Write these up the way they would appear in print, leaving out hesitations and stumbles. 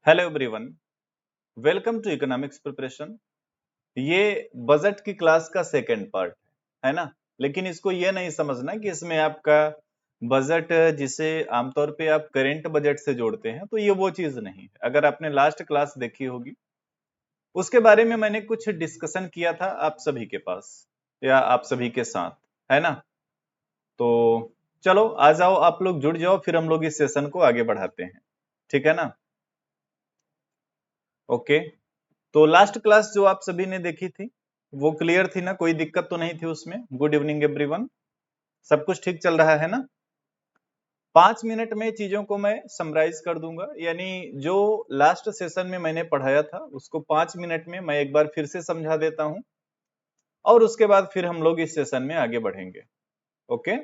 Hello everyone, welcome to economics preparation. ये budget की class का सेकंड पार्ट है ना। लेकिन इसको ये नहीं समझना कि इसमें आपका बजट जिसे आमतौर पे आप करेंट बजट से जोड़ते हैं, तो ये वो चीज नहीं है। अगर आपने लास्ट क्लास देखी होगी, उसके बारे में मैंने कुछ डिस्कशन किया था आप सभी के पास या आप सभी के साथ, है ना। तो चलो आ जाओ, आप लोग जुड़ जाओ, फिर हम लोग इस सेशन को आगे बढ़ाते हैं। ठीक है ना। ओके। तो लास्ट क्लास जो आप सभी ने देखी थी वो क्लियर थी ना, कोई दिक्कत तो नहीं थी उसमें। गुड इवनिंग एवरीवन, सब कुछ ठीक चल रहा है ना। 5 मिनट में चीजों को मैं समराइज कर दूंगा, यानी जो लास्ट सेशन में मैंने पढ़ाया था उसको 5 मिनट में मैं एक बार फिर से समझा देता हूं, और उसके बाद फिर हम लोग इस सेशन में आगे बढ़ेंगे। Okay,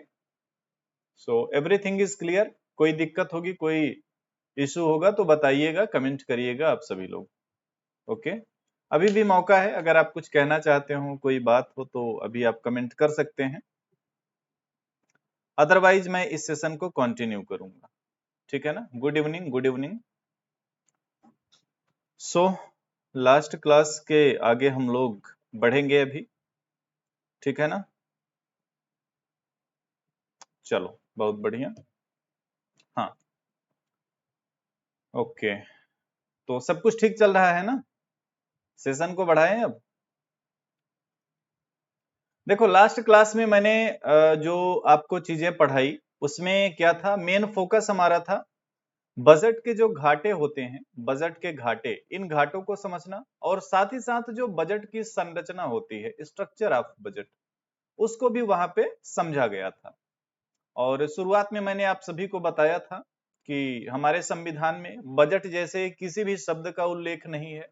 so everything is clear. कोई दिक्कत होगी, कोई इशू होगा तो बताइएगा, कमेंट करिएगा आप सभी लोग। ओके, अभी भी मौका है, अगर आप कुछ कहना चाहते हो, कोई बात हो तो अभी आप कमेंट कर सकते हैं। अदरवाइज मैं इस सेशन को कंटिन्यू करूंगा। ठीक है ना। Good evening, good evening. So last class के आगे हम लोग बढ़ेंगे अभी। ठीक है ना। चलो बहुत बढ़िया। हाँ, ओके। तो सब कुछ ठीक चल रहा है ना, सेशन को बढ़ाएं अब। देखो लास्ट क्लास में मैंने जो आपको चीजें पढ़ाई उसमें क्या था, मेन फोकस हमारा था बजट के जो घाटे होते हैं, बजट के घाटे, इन घाटों को समझना, और साथ ही साथ जो बजट की संरचना होती है, स्ट्रक्चर ऑफ बजट, उसको भी वहां पे समझा गया था। और शुरुआत में मैंने आप सभी को बताया था कि हमारे संविधान में बजट जैसे किसी भी शब्द का उल्लेख नहीं है,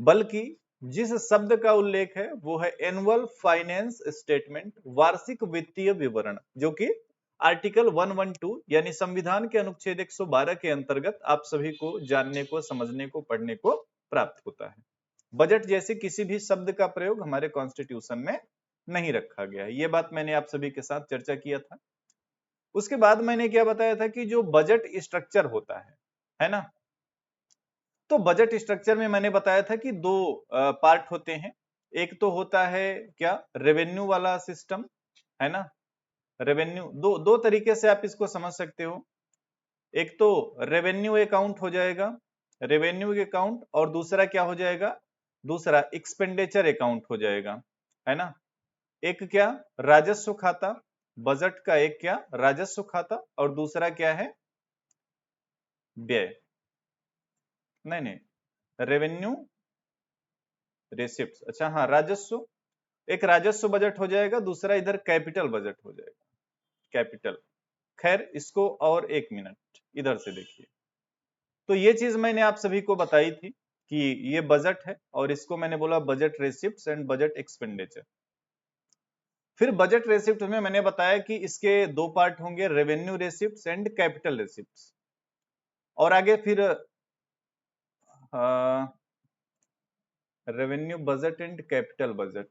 बल्कि जिस शब्द का उल्लेख है वो है एनुअल फाइनेंस स्टेटमेंट, वार्षिक वित्तीय विवरण, जो कि आर्टिकल 112 यानी संविधान के अनुच्छेद 112 के अंतर्गत आप सभी को जानने को, समझने को, पढ़ने को प्राप्त होता है। बजट जैसे किसी भी शब्द का प्रयोग हमारे कॉन्स्टिट्यूशन में नहीं रखा गया है, ये बात मैंने आप सभी के साथ चर्चा किया था। उसके बाद मैंने क्या बताया था कि जो बजट स्ट्रक्चर होता है ना। तो बजट स्ट्रक्चर में मैंने बताया था कि दो पार्ट होते हैं। एक तो होता है क्या, रेवेन्यू वाला सिस्टम, है ना। रेवेन्यू दो दो तरीके से आप इसको समझ सकते हो। एक तो रेवेन्यू अकाउंट हो जाएगा, रेवेन्यू अकाउंट, और दूसरा क्या हो जाएगा, दूसरा एक्सपेंडिचर अकाउंट हो जाएगा, है ना। एक क्या, राजस्व खाता, बजट का एक क्या, राजस्व खाता, और दूसरा क्या है, व्यय। नहीं नहीं, रेवेन्यू रेसिप्ट, अच्छा हाँ, राजस्व। एक राजस्व बजट हो जाएगा, दूसरा इधर कैपिटल बजट हो जाएगा, कैपिटल। खैर इसको और 1 मिनट इधर से देखिए। तो ये चीज मैंने आप सभी को बताई थी कि ये बजट है, और इसको मैंने बोला budget receipt and budget expenditure. फिर बजट रेसिप्ट में मैंने बताया कि इसके दो पार्ट होंगे, revenue receipt and capital receipt. और आगे फिर revenue budget and capital budget,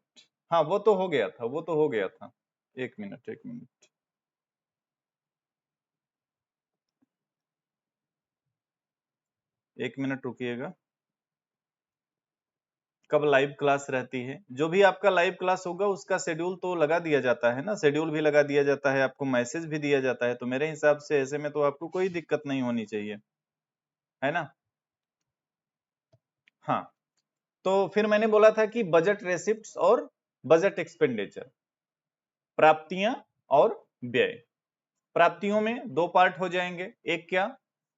हाँ वो तो हो गया था, वो तो हो गया था। 1 मिनट, 1 मिनट, 1 मिनट रुकिएगा। कब लाइव क्लास रहती है, जो भी आपका लाइव क्लास होगा उसका शेड्यूल तो लगा दिया जाता है ना, शेड्यूल भी लगा दिया जाता है, आपको मैसेज भी दिया जाता है। तो मेरे हिसाब से ऐसे में तो आपको कोई दिक्कत नहीं होनी चाहिए, है ना। हाँ, तो फिर मैंने बोला था कि बजट रेसिप्ट्स और बजट एक्सपेंडिचर, प्राप्तियां और व्यय। प्राप्तियों में दो पार्ट हो जाएंगे, एक क्या,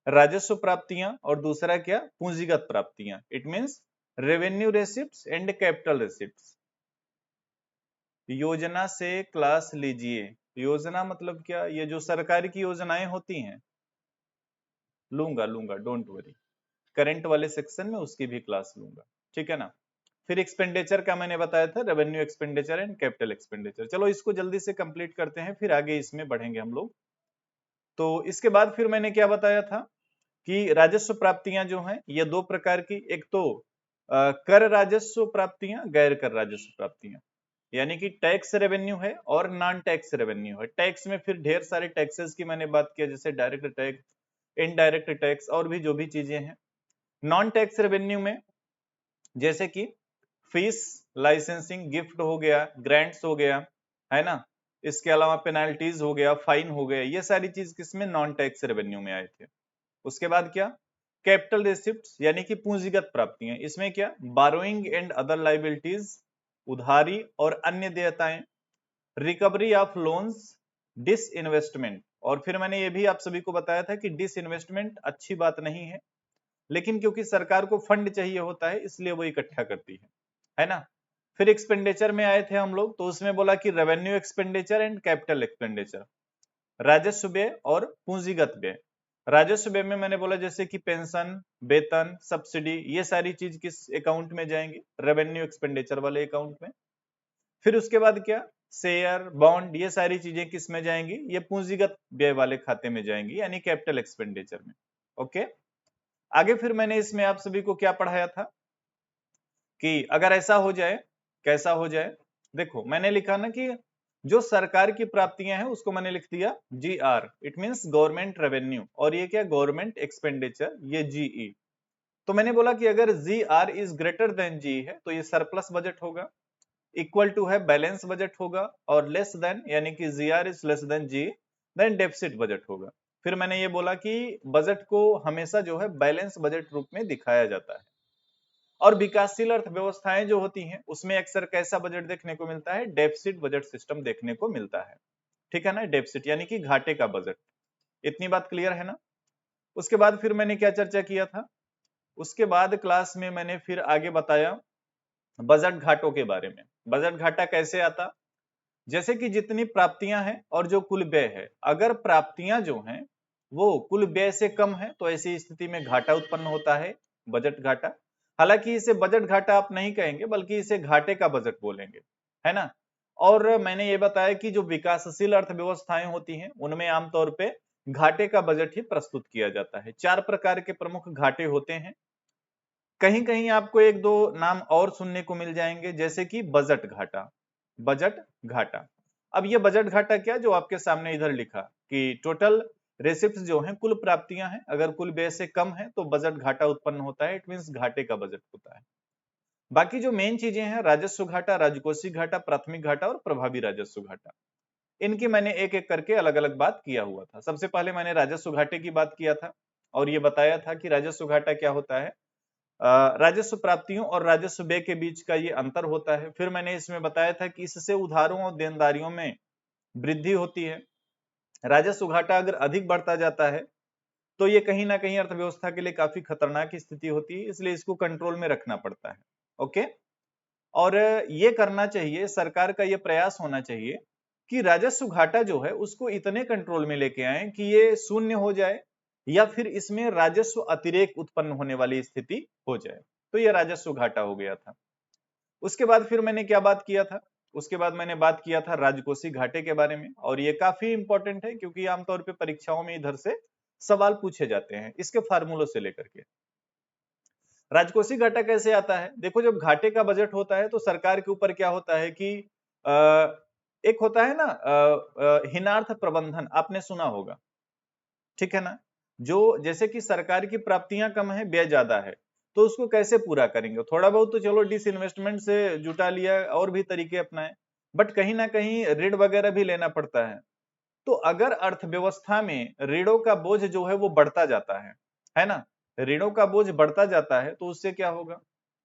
राजस्व प्राप्तियां, और दूसरा क्या, पूंजीगत प्राप्तियां। It means revenue रेसिप्ट्स and capital रेसिप्ट्स। योजना से क्लास लीजिए। योजना मतलब क्या, ये जो सरकार की योजनाएं होती हैं, लूंगा लूंगा, डोंट वरी। करंट वाले सेक्शन में उसकी भी क्लास लूंगा, ठीक है ना। फिर एक्सपेंडिचर का मैंने बताया था, revenue expenditure and capital expenditure. चलो इसको जल्दी से कंप्लीट करते हैं, फिर आगे इसमें बढ़ेंगे हम लोग। तो इसके बाद फिर मैंने क्या बताया था कि राजस्व प्राप्तियां जो हैं ये दो प्रकार की, एक तो कर राजस्व प्राप्तियां, गैर कर राजस्व प्राप्तियां, यानी कि टैक्स रेवेन्यू है और नॉन टैक्स रेवेन्यू है। टैक्स में फिर ढेर सारे टैक्सेस की मैंने बात किया, जैसे डायरेक्ट टैक्स, इनडायरेक्ट टैक्स, और भी जो भी चीजें हैं। नॉन टैक्स रेवेन्यू में जैसे कि फीस, लाइसेंसिंग, गिफ्ट हो गया, ग्रांट्स हो गया, है ना, इसके अलावा पेनाल्टीज हो गया, फाइन हो गया, ये सारी चीज किसमें, नॉन टैक्स रेवेन्यू में आए थे। उसके बाद क्या, कैपिटल रिसिप्ट यानी कि पूंजीगत प्राप्तियां, इसमें क्या, बारोइंग एंड अदर लाइबिलिटीज, उधारी और अन्य देयताएं, रिकवरी ऑफ लोन्स, डिसइन्वेस्टमेंट। और फिर मैंने ये भी आप सभी को बताया था कि डिसइन्वेस्टमेंट अच्छी बात नहीं है, लेकिन क्योंकि सरकार को फंड चाहिए होता है इसलिए वो इकट्ठा करती है ना। फिर एक्सपेंडिचर में आए थे हम लोग, तो उसमें बोला कि revenue expenditure and capital expenditure, राजस्व व्यय और पूंजीगत व्यय। राजस्व व्यय में मैंने बोला जैसे कि पेंशन, वेतन, सब्सिडी, ये सारी चीज किस अकाउंट में जाएंगी, रेवेन्यू एक्सपेंडिचर वाले अकाउंट में। फिर उसके बाद क्या, शेयर, बॉन्ड, ये सारी चीजें किस में जाएंगी, ये पूंजीगत व्यय वाले खाते में जाएंगी, यानी कैपिटल एक्सपेंडिचर में। ओके, आगे फिर मैंने इसमें आप सभी को क्या पढ़ाया था कि अगर ऐसा हो जाए, कैसा हो जाए, देखो मैंने लिखा ना कि जो सरकार की प्राप्तियां हैं उसको मैंने लिख दिया GR, it means government revenue, और ये क्या, गवर्नमेंट एक्सपेंडिचर, ये जीई। तो मैंने बोला कि अगर G R is greater than G है तो ये सरप्लस बजट होगा, इक्वल टू है बैलेंस बजट होगा, और लेस देन यानी कि G R is less than G, then deficit budget होगा। फिर मैंने ये बोला कि बजट को हमेशा जो है बैलेंस बजट रूप में दिखाया जाता है, और विकासशील अर्थव्यवस्थाएं जो होती हैं उसमें अक्सर कैसा बजट देखने को मिलता है, डेफिसिट बजट सिस्टम देखने को मिलता है। ठीक है ना, डेफिसिट यानी कि घाटे का बजट। इतनी बात क्लियर है ना। उसके बाद फिर मैंने क्या चर्चा किया था, उसके बाद क्लास में मैंने फिर आगे बताया बजट घाटों के बारे में। बजट घाटा कैसे आता, जैसे कि जितनी प्राप्तियां हैं और जो कुल व्यय है, अगर प्राप्तियां जो हैं वो कुल व्यय से कम है तो ऐसी स्थिति में घाटा उत्पन्न होता है, बजट घाटा। हालांकि इसे बजट घाटा आप नहीं कहेंगे बल्कि इसे घाटे का बजट बोलेंगे, है ना। और मैंने ये बताया कि जो विकासशील अर्थव्यवस्थाएं होती हैं उनमें आमतौर पे घाटे का बजट ही प्रस्तुत किया जाता है। 4 प्रकार के प्रमुख घाटे होते हैं, कहीं कहीं आपको एक दो नाम और सुनने को मिल जाएंगे, जैसे कि बजट घाटा, बजट घाटा। अब ये बजट घाटा क्या, जो आपके सामने इधर लिखा कि टोटल रेसिप्ट जो हैं, कुल प्राप्तियां हैं, अगर कुल व्यय से कम है तो बजट घाटा उत्पन्न होता है, इट मींस घाटे का बजट होता है। बाकी जो मेन चीजें हैं, राजस्व घाटा, राजकोषीय घाटा, प्राथमिक घाटा और प्रभावी राजस्व घाटा, इनकी मैंने एक एक करके अलग अलग बात किया हुआ था। सबसे पहले मैंने राजस्व घाटे की बात किया था और ये बताया था कि राजस्व घाटा क्या होता है, राजस्व प्राप्तियों और राजस्व व्यय के बीच का ये अंतर होता है। फिर मैंने इसमें बताया था कि इससे उधारों और देनदारियों में वृद्धि होती है। राजस्व घाटा अगर अधिक बढ़ता जाता है तो ये कहीं ना कहीं अर्थव्यवस्था के लिए काफी खतरनाक स्थिति होती है, इसलिए इसको कंट्रोल में रखना पड़ता है। ओके, और ये करना चाहिए, सरकार का ये प्रयास होना चाहिए कि राजस्व घाटा जो है उसको इतने कंट्रोल में लेके आए कि ये शून्य हो जाए या फिर इसमें राजस्व अतिरेक उत्पन्न होने वाली स्थिति हो जाए। तो ये राजस्व घाटा हो गया था। उसके बाद फिर मैंने क्या बात किया था, उसके बाद मैंने बात किया था राजकोषीय घाटे के बारे में, और ये काफी इंपॉर्टेंट है क्योंकि आमतौर पर परीक्षाओं में इधर से सवाल पूछे जाते हैं इसके फार्मूलों से लेकर के। राजकोषीय घाटा कैसे आता है, देखो जब घाटे का बजट होता है तो सरकार के ऊपर क्या होता है कि एक होता है ना हिनार्थ प्रबंधन, आपने सुना होगा, ठीक है ना। जो जैसे कि सरकार की प्राप्तियां कम है, व्यय ज्यादा है, तो उसको कैसे पूरा करेंगे, थोड़ा बहुत तो चलो डिसइन्वेस्टमेंट से जुटा लिया और भी तरीके अपनाए, बट कहीं ना कहीं ऋण वगैरह भी लेना पड़ता है। तो अगर अर्थव्यवस्था में ऋणों का बोझ जो है वो बढ़ता जाता है ना, ऋणों का बोझ बढ़ता जाता है तो उससे क्या होगा,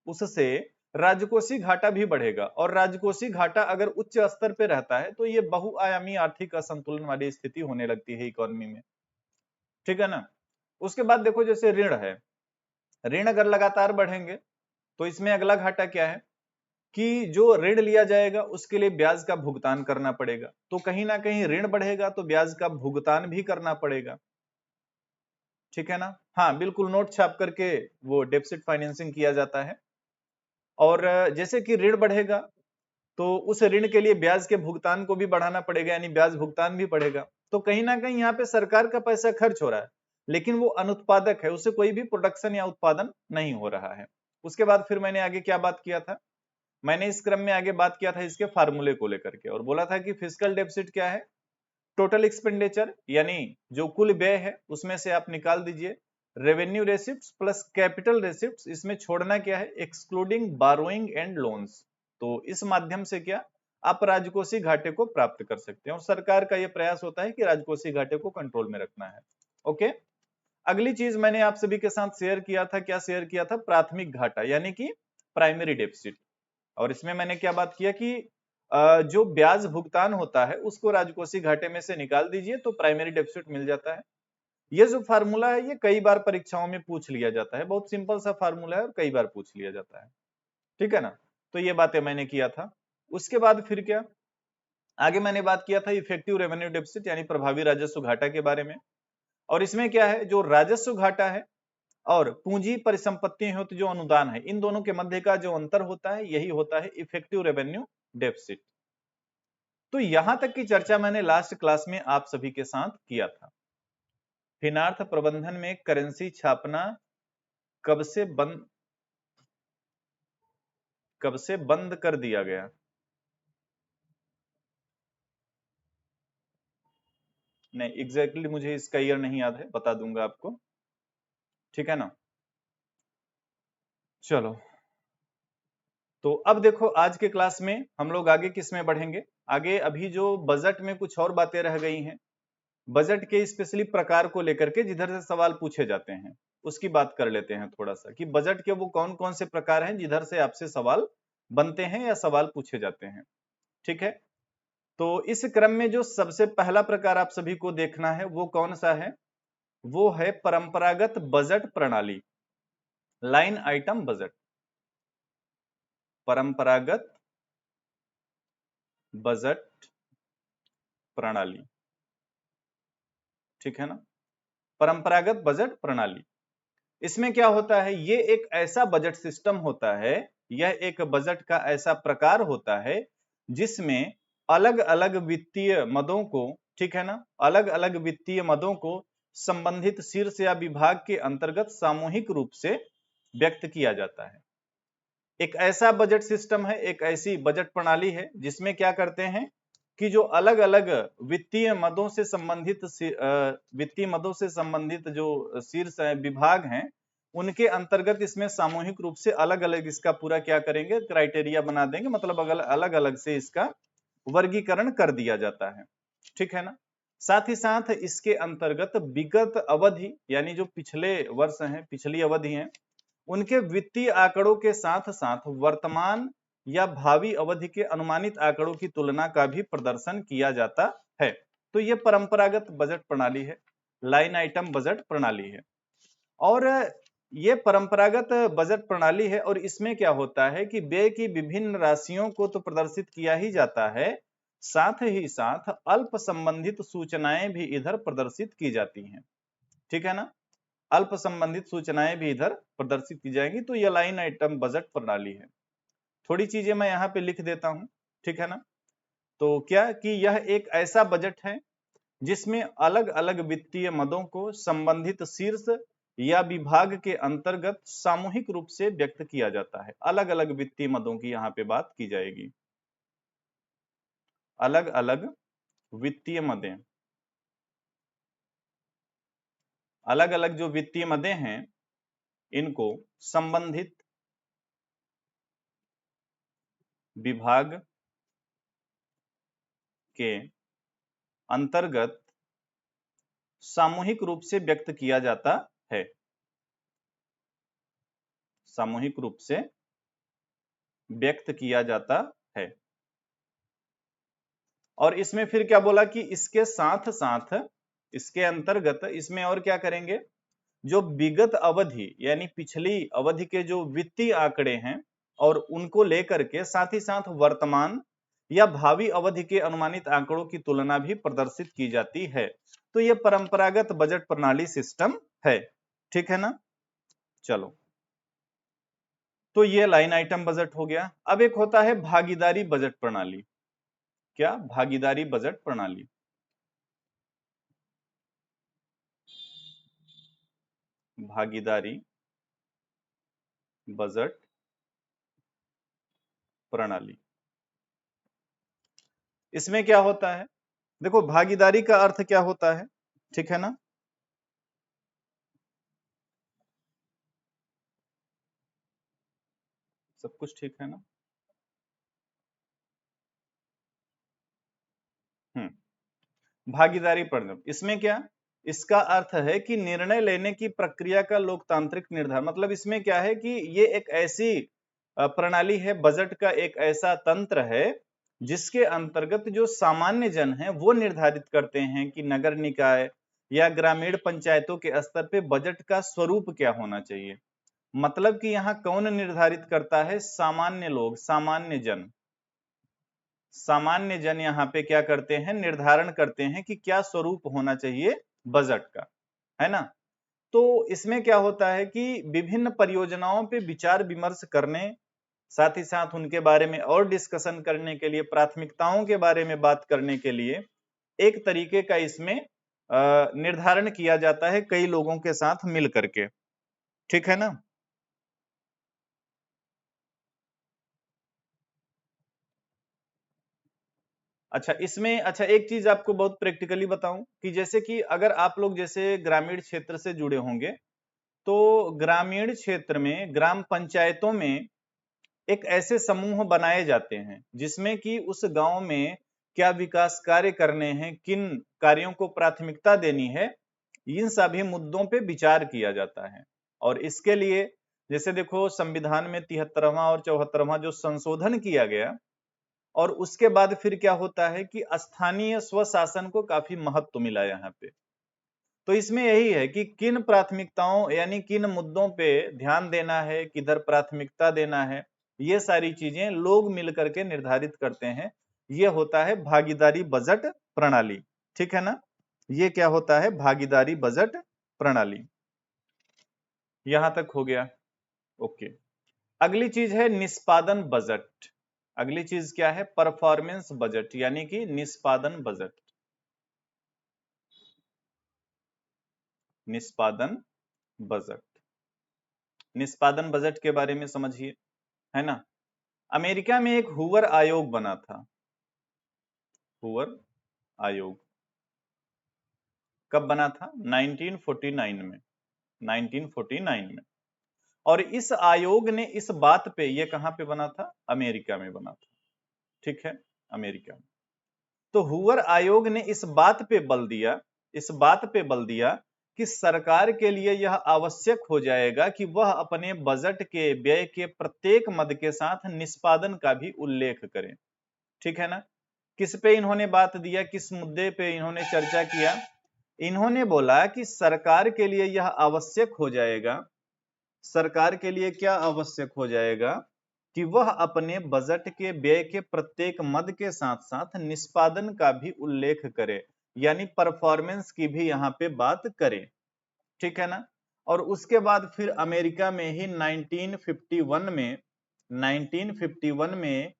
उससे राजकोषीय घाटा भी बढ़ेगा, और राजकोषीय घाटा अगर उच्च स्तर पे रहता है तो ये बहुआयामी आर्थिक असंतुलन वाली स्थिति होने लगती है इकोनॉमी में, ठीक है ना। उसके बाद देखो जैसे ऋण है, ऋण अगर लगातार बढ़ेंगे तो इसमें अगला घाटा क्या है कि जो ऋण लिया जाएगा उसके लिए ब्याज का भुगतान करना पड़ेगा, तो कहीं ना कहीं ऋण बढ़ेगा तो ब्याज का भुगतान भी करना पड़ेगा, ठीक है ना। हाँ बिल्कुल, नोट छाप करके वो डेफिसिट फाइनेंसिंग किया जाता है, और जैसे कि ऋण बढ़ेगा तो उस ऋण के लिए ब्याज के भुगतान को भी बढ़ाना पड़ेगा, यानी ब्याज भुगतान भी बढ़ेगा। तो कहीं ना कहीं यहाँ पे सरकार का पैसा खर्च हो रहा है लेकिन वो अनुत्पादक है, उससे कोई भी प्रोडक्शन या उत्पादन नहीं हो रहा है। उसके बाद फिर मैंने आगे क्या बात किया था, मैंने इस क्रम में आगे बात किया था इसके फार्मूले को लेकर के, और बोला था कि फिस्कल डेफिसिट क्या है, टोटल एक्सपेंडिचर यानी जो कुल व्यय है उसमें से आप निकाल दीजिए रेवेन्यू रेसिप्ट्स प्लस कैपिटल रेसिप्ट्स, इसमें छोड़ना क्या है, एक्सक्लूडिंग बारोइंग एंड लोन्स। तो इस माध्यम से क्या आप राजकोषीय घाटे को प्राप्त कर सकते हैं, और सरकार का यह प्रयास होता है कि राजकोषीय घाटे को कंट्रोल में रखना है। ओके, अगली चीज मैंने आप सभी के साथ शेयर किया था, क्या शेयर किया था, प्राथमिक घाटा यानी कि प्राइमरी डेफिसिट। और इसमें मैंने क्या बात किया कि जो ब्याज भुगतान होता है उसको राजकोषीय घाटे में से निकाल दीजिए तो प्राइमरी डेफिसिट मिल जाता है। ये जो फार्मूला है ये कई बार परीक्षाओं में पूछ लिया जाता है, बहुत सिंपल सा फार्मूला है और कई बार पूछ लिया जाता है, ठीक है ना। तो ये बातें मैंने किया था। उसके बाद फिर क्या, आगे मैंने बात किया था इफेक्टिव रेवेन्यू डेफिसिट यानी प्रभावी राजस्व घाटा के बारे में। और इसमें क्या है, जो राजस्व घाटा है और पूंजी परिसंपत्ति हेतु जो अनुदान है, इन दोनों के मध्य का जो अंतर होता है यही होता है इफेक्टिव रेवेन्यू डेफिसिट। तो यहां तक की चर्चा मैंने लास्ट क्लास में आप सभी के साथ किया था। फिनार्थ प्रबंधन में करेंसी छापना कब से बंद कर दिया गया? नहीं एग्जैक्टली मुझे इसका ईयर नहीं याद है, बता दूंगा आपको, ठीक है ना। चलो, तो अब देखो आज के क्लास में हम लोग आगे किस में बढ़ेंगे। आगे अभी जो बजट में कुछ और बातें रह गई हैं, बजट के स्पेशली प्रकार को लेकर के जिधर से सवाल पूछे जाते हैं उसकी बात कर लेते हैं थोड़ा सा, कि बजट के वो कौन कौन से प्रकार हैं जिधर से आपसे सवाल बनते हैं या सवाल पूछे जाते हैं, ठीक है। तो इस क्रम में जो सबसे पहला प्रकार आप सभी को देखना है वो कौन सा है, वो है परंपरागत बजट प्रणाली, लाइन आइटम बजट। परंपरागत बजट प्रणाली, ठीक है ना। परंपरागत बजट प्रणाली, इसमें क्या होता है, ये एक ऐसा बजट सिस्टम होता है, यह एक बजट का ऐसा प्रकार होता है जिसमें अलग अलग वित्तीय मदों को, ठीक है ना, अलग अलग वित्तीय मदों को संबंधित शीर्ष या विभाग के अंतर्गत सामूहिक रूप से व्यक्त किया जाता है। एक ऐसा बजट सिस्टम है, एक ऐसी बजट प्रणाली है जिसमें क्या करते हैं कि जो अलग अलग वित्तीय मदों से संबंधित जो शीर्ष विभाग हैं उनके अंतर्गत इसमें सामूहिक रूप से अलग अलग इसका पूरा क्या करेंगे, क्राइटेरिया बना देंगे, मतलब अलग अलग से इसका वर्गीकरण कर दिया जाता है, ठीक है ना। साथ ही साथ इसके अंतर्गत विगत अवधि यानी जो पिछले वर्ष हैं, पिछली अवधि है, उनके वित्तीय आंकड़ों के साथ साथ वर्तमान या भावी अवधि के अनुमानित आंकड़ों की तुलना का भी प्रदर्शन किया जाता है। तो यह परंपरागत बजट प्रणाली है, लाइन आइटम बजट प्रणाली है। और ये परंपरागत बजट प्रणाली है और इसमें क्या होता है कि व्यय की विभिन्न राशियों को तो प्रदर्शित किया ही जाता है, साथ ही साथ अल्प संबंधित सूचनाएं भी इधर प्रदर्शित की जाती हैं, ठीक है ना। अल्प संबंधित सूचनाएं भी इधर प्रदर्शित की जाएंगी। तो यह लाइन आइटम बजट प्रणाली है। थोड़ी चीजें मैं यहाँ पे लिख देता हूं, ठीक है ना। तो क्या कि यह एक ऐसा बजट है जिसमें अलग अलग वित्तीय मदों को संबंधित शीर्ष या विभाग के अंतर्गत सामूहिक रूप से व्यक्त किया जाता है। अलग अलग वित्तीय मदों की यहाँ पे बात की जाएगी, अलग अलग वित्तीय मदें, अलग अलग जो वित्तीय मदें हैं इनको संबंधित विभाग के अंतर्गत सामूहिक रूप से व्यक्त किया जाता है, सामूहिक रूप से व्यक्त किया जाता है। और इसमें फिर क्या बोला कि इसके साथ साथ इसके अंतर्गत इसमें और क्या करेंगे, जो विगत अवधि यानी पिछली अवधि के जो वित्तीय आंकड़े हैं और उनको लेकर के साथ ही साथ वर्तमान या भावी अवधि के अनुमानित आंकड़ों की तुलना भी प्रदर्शित की जाती है। तो यह परंपरागत बजट प्रणाली सिस्टम है, ठीक है ना। चलो, तो ये लाइन आइटम बजट हो गया। अब एक होता है भागीदारी बजट प्रणाली। क्या? भागीदारी बजट प्रणाली। भागीदारी बजट प्रणाली, इसमें क्या होता है, देखो भागीदारी का अर्थ क्या होता है, ठीक है ना। सब कुछ ठीक है ना? भागीदारी पर इसमें क्या, इसका अर्थ है कि निर्णय लेने की प्रक्रिया का लोकतांत्रिक निर्धारण, मतलब इसमें क्या है कि ये एक ऐसी प्रणाली है, बजट का एक ऐसा तंत्र है जिसके अंतर्गत जो सामान्य जन है वो निर्धारित करते हैं कि नगर निकाय या ग्रामीण पंचायतों के स्तर पे बजट का स्वरूप क्या होना चाहिए। मतलब कि यहाँ कौन निर्धारित करता है? सामान्य लोग, सामान्य जन। सामान्य जन यहाँ पे क्या करते हैं? निर्धारण करते हैं कि क्या स्वरूप होना चाहिए बजट का, है ना? तो इसमें क्या होता है कि विभिन्न परियोजनाओं पे विचार विमर्श करने, साथ ही साथ उनके बारे में और डिस्कशन करने के लिए, प्राथमिकताओं के बारे में बात करने के लिए एक तरीके का इसमें निर्धारण किया जाता है कई लोगों के साथ मिल करके। ठीक है ना? अच्छा, इसमें अच्छा एक चीज आपको बहुत प्रैक्टिकली बताऊं कि जैसे कि अगर आप लोग जैसे ग्रामीण क्षेत्र से जुड़े होंगे, तो ग्रामीण क्षेत्र में ग्राम पंचायतों में एक ऐसे समूह बनाए जाते हैं जिसमें कि उस गांव में क्या विकास कार्य करने हैं, किन कार्यों को प्राथमिकता देनी है, इन सभी मुद्दों पे विचार किया जाता है। और इसके लिए जैसे देखो संविधान में 73वां और 74वां जो संशोधन किया गया, और उसके बाद फिर क्या होता है कि स्थानीय स्वशासन को काफी महत्व मिला यहाँ पे। तो इसमें यही है कि किन प्राथमिकताओं यानी किन मुद्दों पे ध्यान देना है, किधर प्राथमिकता देना है, ये सारी चीजें लोग मिलकर के निर्धारित करते हैं। ये होता है भागीदारी बजट प्रणाली। ठीक है ना? ये क्या होता है? भागीदारी बजट प्रणाली। यहां तक हो गया? ओके। अगली चीज है निष्पादन बजट। अगली चीज क्या है? परफॉर्मेंस बजट, यानी कि निष्पादन बजट। निष्पादन बजट। निष्पादन बजट के बारे में समझिए, है ना? अमेरिका में एक हूवर आयोग बना था। हूवर आयोग कब बना था? 1949 में। 1949 में। और इस आयोग ने इस बात पे, ये कहां पे बना था? अमेरिका में बना था। ठीक है, अमेरिका में। तो हूवर आयोग ने इस बात पे बल दिया, इस बात पे बल दिया कि सरकार के लिए यह आवश्यक हो जाएगा कि वह अपने बजट के व्यय के प्रत्येक मद के साथ निष्पादन का भी उल्लेख करे। ठीक है ना? किस पे इन्होंने बात दिया, किस मुद्दे पे इन्होंने चर्चा किया? इन्होंने बोला कि सरकार के लिए यह आवश्यक हो जाएगा, सरकार के लिए क्या आवश्यक हो जाएगा कि वह अपने बजट के व्यय के प्रत्येक मद के साथ साथ निष्पादन का भी उल्लेख करे, यानी परफॉर्मेंस की भी यहाँ पे बात करे। ठीक है ना? और उसके बाद फिर अमेरिका में ही 1951 में, 1951 में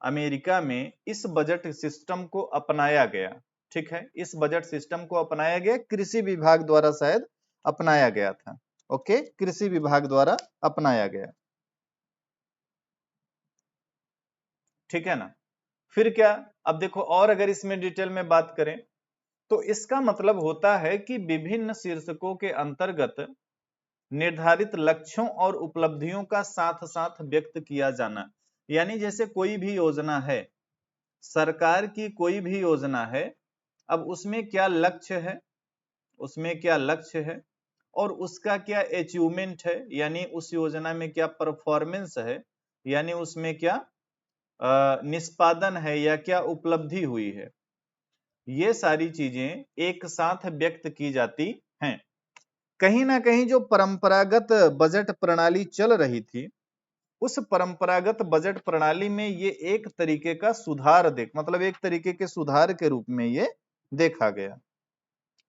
अमेरिका में इस बजट सिस्टम को अपनाया गया। ठीक है, इस बजट सिस्टम को अपनाया गया, कृषि विभाग द्वारा शायद अपनाया गया था। ओके, कृषि विभाग द्वारा अपनाया गया। ठीक है ना? फिर क्या, अब देखो और अगर इसमें डिटेल में बात करें तो इसका मतलब होता है कि विभिन्न शीर्षकों के अंतर्गत निर्धारित लक्ष्यों और उपलब्धियों का साथ साथ व्यक्त किया जाना। यानी जैसे कोई भी योजना है, सरकार की कोई भी योजना है, अब उसमें क्या लक्ष्य है, उसमें क्या लक्ष्य है और उसका क्या अचीवमेंट है, यानी उस योजना में क्या परफॉर्मेंस है, यानी उसमें क्या निष्पादन है या क्या उपलब्धि हुई है, ये सारी चीजें एक साथ व्यक्त की जाती हैं। कहीं ना कहीं जो परंपरागत बजट प्रणाली चल रही थी, उस परंपरागत बजट प्रणाली में ये एक तरीके का सुधार मतलब एक तरीके के सुधार के रूप में ये देखा गया।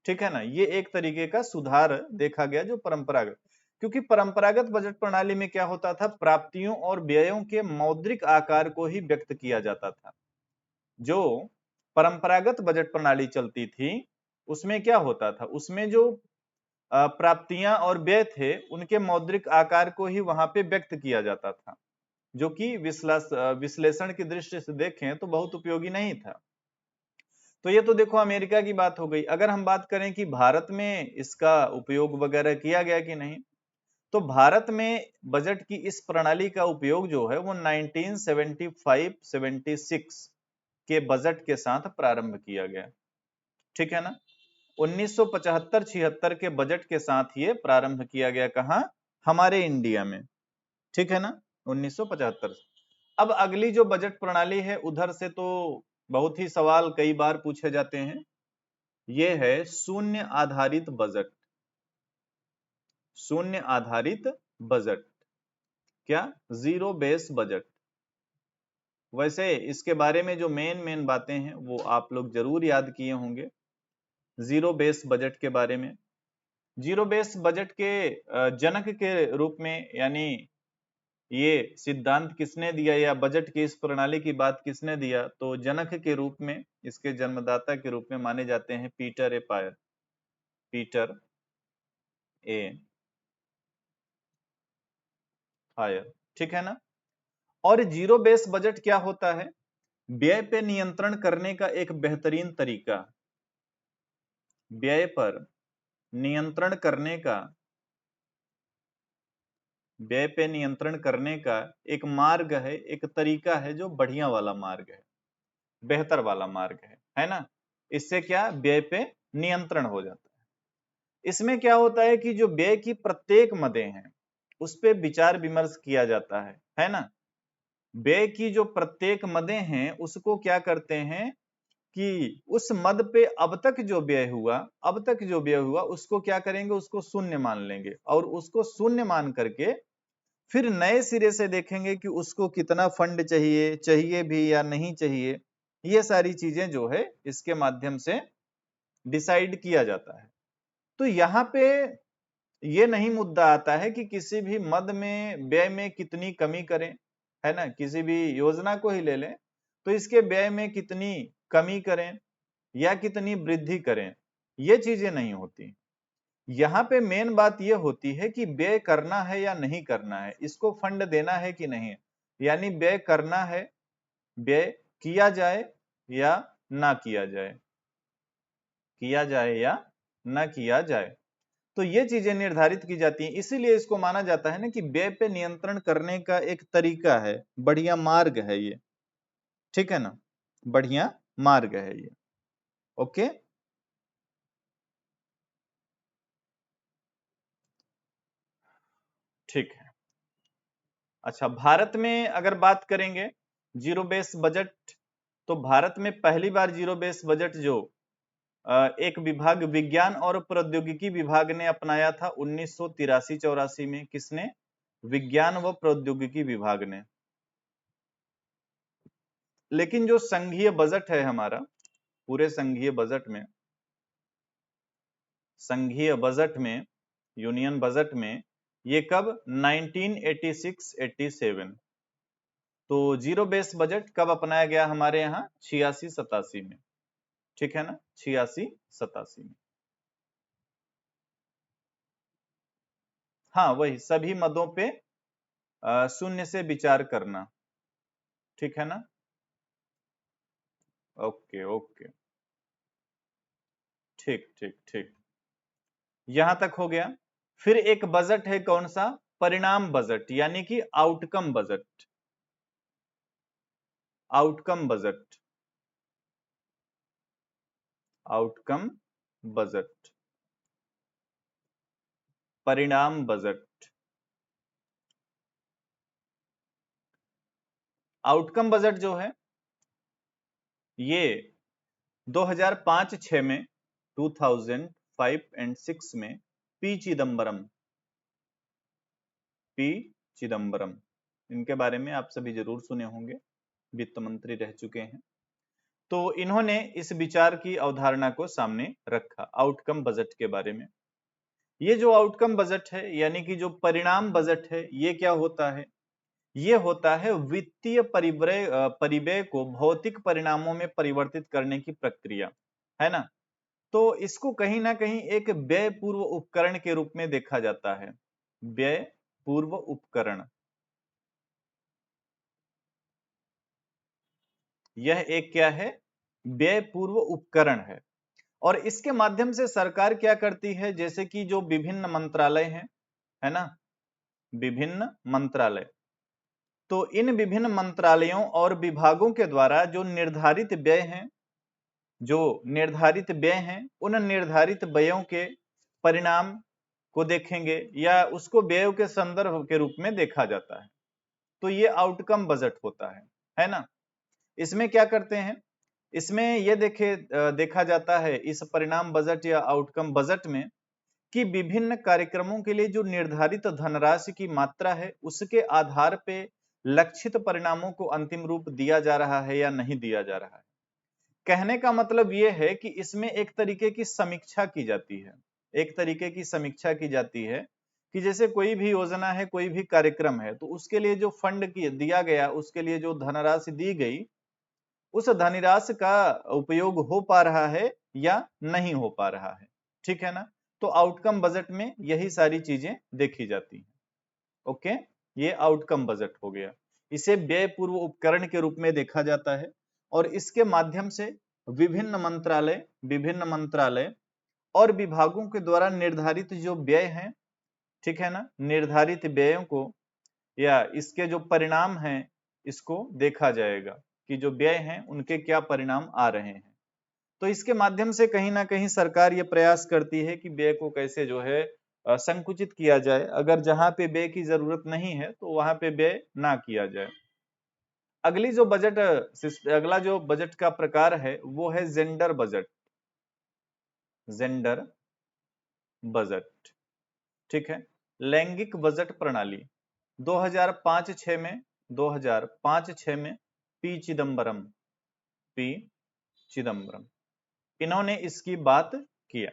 ठीक है ना? ये एक तरीके का सुधार देखा गया जो परंपरागत, क्योंकि परंपरागत बजट प्रणाली में क्या होता था? प्राप्तियों और व्ययों के मौद्रिक आकार को ही व्यक्त किया जाता था। जो परंपरागत बजट प्रणाली चलती थी उसमें क्या होता था? उसमें जो प्राप्तियां और व्यय थे उनके मौद्रिक आकार को ही वहां पे व्यक्त किया जाता था, जो कि विश्लेषण की दृष्टि से देखें तो बहुत उपयोगी नहीं था। तो ये तो देखो अमेरिका की बात हो गई। अगर हम बात करें कि भारत में इसका उपयोग वगैरह किया गया कि नहीं, तो भारत में बजट की इस प्रणाली का उपयोग जो है वो 1975-76 के बजट के साथ प्रारंभ किया गया। ठीक है ना? 1975-76 के बजट के साथ ये प्रारंभ किया गया। कहां? हमारे इंडिया में। ठीक है ना? 1975। अब अगली जो बजट प्रणाली है उधर से तो बहुत ही सवाल कई बार पूछे जाते हैं। ये है शून्य आधारित बजट। शून्य आधारित बजट, क्या? Zero base budget. वैसे इसके बारे में जो मेन बातें हैं वो आप लोग जरूर याद किए होंगे जीरो बेस बजट के बारे में। जीरो बेस बजट के जनक के रूप में, यानी ये सिद्धांत किसने दिया या बजट की इस प्रणाली की बात किसने दिया, तो जनक के रूप में, इसके जन्मदाता के रूप में माने जाते हैं पीटर ए पायर। पीटर ए पायर। ठीक है ना? और जीरो बेस बजट क्या होता है? व्यय पे नियंत्रण करने का एक बेहतरीन तरीका। व्यय पर नियंत्रण करने का, व्यय पे नियंत्रण करने का एक मार्ग है, एक तरीका है जो बढ़िया वाला मार्ग है, बेहतर वाला मार्ग है ना? इससे क्या? व्यय पे नियंत्रण हो जाता है। इसमें क्या होता है कि जो व्यय की प्रत्येक मदें हैं उस पे विचार विमर्श किया जाता है ना? व्यय की जो प्रत्येक मदें हैं उसको क्या करते हैं कि उस मद पे अब तक जो व्यय हुआ, अब तक जो व्यय हुआ उसको क्या करेंगे? उसको शून्य मान लेंगे, और उसको शून्य मान करके फिर नए सिरे से देखेंगे कि उसको कितना फंड चाहिए, चाहिए भी या नहीं चाहिए। ये सारी चीजें जो है इसके माध्यम से डिसाइड किया जाता है। तो यहाँ पे ये नहीं मुद्दा आता है कि किसी भी मद में व्यय में कितनी कमी करें, है ना? किसी भी योजना को ही ले लें तो इसके व्यय में कितनी कमी करें या कितनी वृद्धि करें, ये चीजें नहीं होती। यहाँ पे मेन बात ये होती है कि व्यय करना है या नहीं करना है, इसको फंड देना है कि नहीं, यानी व्यय करना है, व्यय किया जाए या ना किया जाए, किया जाए या ना किया जाए। तो ये चीजें निर्धारित की जाती हैं, इसीलिए इसको माना जाता है ना कि व्यय पे नियंत्रण करने का एक तरीका है, बढ़िया मार्ग है ये। ठीक है ना? बढ़िया मार्ग है ये। ओके। ठीक है। अच्छा, भारत में अगर बात करेंगे जीरो बेस बजट, तो भारत में पहली बार जीरो बेस बजट जो एक विभाग विज्ञान और प्रौद्योगिकी विभाग ने अपनाया था 1983-84 में। किसने? विज्ञान व प्रौद्योगिकी विभाग ने। लेकिन जो संघीय बजट है हमारा, पूरे संघीय बजट में, संघीय बजट में, यूनियन बजट में, ये कब? 1986-87। तो जीरो बेस बजट कब अपनाया गया हमारे यहाँ? 86-87 में। ठीक है ना? 86-87 में। हाँ, वही सभी मदों पे शून्य से विचार करना। ठीक है ना? Okay okay. ठीक ठीक ठीक। यहां तक हो गया। फिर एक बजट है, कौन सा? परिणाम बजट, यानी कि outcome budget. Outcome budget, outcome budget, परिणाम बजट। आउटकम बजट जो है ये 2005-6 में, 2005 एंड 6 में पी चिदम्बरम, पी चिदम्बरम, इनके बारे में आप सभी जरूर सुने होंगे, वित्त मंत्री रह चुके हैं। तो इन्होंने इस विचार की अवधारणा को सामने रखा आउटकम बजट के बारे में। ये जो आउटकम बजट है, यानी कि जो परिणाम बजट है, ये क्या होता है? ये होता है वित्तीय परिव्यय को भौतिक परिणामों में परिवर्तित करने की प्रक्रिया, है ना? तो इसको कहीं ना कहीं एक व्यय पूर्व उपकरण के रूप में देखा जाता है। व्यय पूर्व उपकरण, यह एक क्या है? व्यय पूर्व उपकरण है। और इसके माध्यम से सरकार क्या करती है? जैसे कि जो विभिन्न मंत्रालय हैं, है ना? विभिन्न मंत्रालय। तो इन विभिन्न मंत्रालयों और विभागों के द्वारा जो निर्धारित व्यय हैं, उन निर्धारित व्ययों के परिणाम को देखेंगे या उसको व्ययों के संदर्भ के रूप में देखा जाता है। तो ये आउटकम बजट होता है ना। इसमें क्या करते हैं, इसमें ये देखा जाता है इस परिणाम बजट या आउटकम बजट में कि विभिन्न कार्यक्रमों के लिए जो निर्धारित धनराशि की मात्रा है उसके आधार पे लक्षित परिणामों को अंतिम रूप दिया जा रहा है या नहीं दिया जा रहा है। कहने का मतलब यह है कि इसमें एक तरीके की समीक्षा की जाती है, कि जैसे कोई भी योजना है, कोई भी कार्यक्रम है, तो उसके लिए जो फंड दिया गया, उसके लिए जो धनराशि दी गई, उस धनराशि का उपयोग हो पा रहा है या नहीं हो पा रहा है। ठीक है ना। तो आउटकम बजट में यही सारी चीजें देखी जाती हैं। ओके, ये आउटकम बजट हो गया। इसे व्यय पूर्व उपकरण के रूप में देखा जाता है और इसके माध्यम से विभिन्न मंत्रालय और विभागों के द्वारा निर्धारित जो व्यय हैं, ठीक है ना, निर्धारित व्ययों को या इसके जो परिणाम हैं इसको देखा जाएगा कि जो व्यय हैं उनके क्या परिणाम आ रहे हैं। तो इसके माध्यम से कहीं ना कहीं सरकार ये प्रयास करती है कि व्यय को कैसे जो है संकुचित किया जाए। अगर जहां पे व्यय की जरूरत नहीं है तो वहां पे व्यय ना किया जाए। अगला जो बजट का प्रकार है वो है जेंडर बजट। ठीक है, लैंगिक बजट प्रणाली 2005-6 में पी चिदम्बरम इन्होंने इसकी बात किया।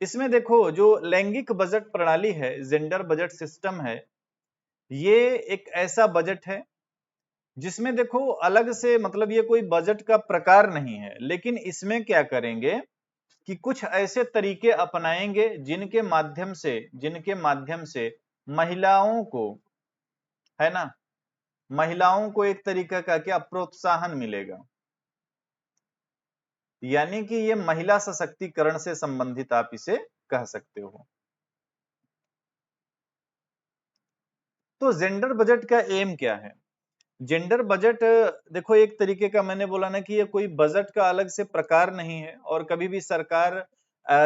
इसमें देखो जो लैंगिक बजट प्रणाली है, जेंडर बजट सिस्टम है, ये एक ऐसा बजट है जिसमें देखो अलग से मतलब ये कोई बजट का प्रकार नहीं है, लेकिन इसमें क्या करेंगे कि कुछ ऐसे तरीके अपनाएंगे जिनके माध्यम से महिलाओं को, है ना, महिलाओं को एक तरीके का क्या प्रोत्साहन मिलेगा, यानी कि ये महिला सशक्तिकरण से संबंधित आप इसे कह सकते हो। तो जेंडर बजट का एम क्या है? जेंडर बजट देखो एक तरीके का, मैंने बोला ना कि ये कोई बजट का अलग से प्रकार नहीं है और कभी भी सरकार